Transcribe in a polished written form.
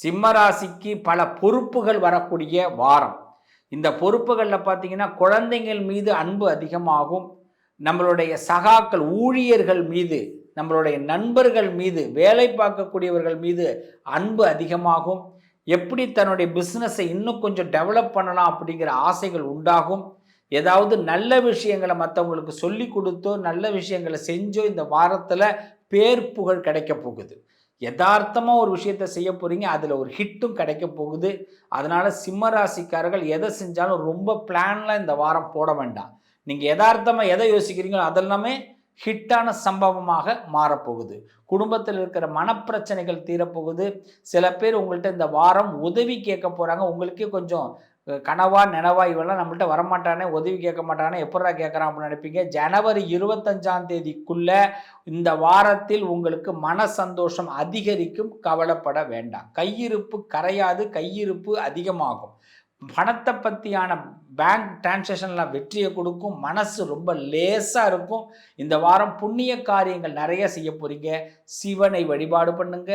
சிம்ம ராசிக்கு பல பொறுப்புகள் வரக்கூடிய வாரம். இந்த பொறுப்புகளில் பார்த்தீங்கன்னா குழந்தைகள் மீது அன்பு அதிகமாகும். நம்மளுடைய சகாக்கள் ஊழியர்கள் மீது, நம்மளுடைய நண்பர்கள் மீது, வேலை பார்க்கக்கூடியவர்கள் மீது அன்பு அதிகமாகும். எப்படி தன்னுடைய பிஸ்னஸை இன்னும் கொஞ்சம் டெவலப் பண்ணலாம் அப்படிங்கிற ஆசைகள் உண்டாகும். ஏதாவது நல்ல விஷயங்களை மற்றவங்களுக்கு சொல்லி கொடுத்தோ நல்ல விஷயங்களை செஞ்சோ இந்த வாரத்தில் பேர் புகழ் கிடைக்க போகுது. யதார்த்தமாக ஒரு விஷயத்தை செய்ய போகிறீங்க, அதில் ஒரு ஹிட்டும் கிடைக்க போகுது. அதனால் சிம்ம ராசிக்காரர்கள் எதை செஞ்சாலும் ரொம்ப பிளான்லாம் இந்த வாரம் போட வேண்டாம். நீங்கள் யதார்த்தமாக எதை யோசிக்கிறீங்களோ அதெல்லாமே ஹிட்டான சம்பவமாக மாறப்போகுது. குடும்பத்தில் இருக்கிற மனப்பிரச்சனைகள் தீரப்போகுது. சில பேர் உங்கள்கிட்ட இந்த வாரம் உதவி கேட்க போகிறாங்க. உங்களுக்கே கொஞ்சம் கனவா நெனவா இவெல்லாம் நம்மள்ட்ட வரமாட்டானே, உதவி கேட்க மாட்டானே, எப்படா கேட்குறான் அப்படின்னு நினைப்பீங்க. ஜனவரி 25 இந்த வாரத்தில் உங்களுக்கு மன சந்தோஷம் அதிகரிக்கும். கவலைப்பட வேண்டாம். கையிருப்பு கரையாது, கையிருப்பு அதிகமாகும். பணத்தை பற்றியான பேங்க் டிரான்சாக்ஷன்லாம் வெற்றியை கொடுக்கும். மனசு ரொம்ப லேசாக இருக்கும். இந்த வாரம் புண்ணிய காரியங்கள் நிறைய செய்ய போகிறீங்க. சிவனை வழிபாடு பண்ணுங்க.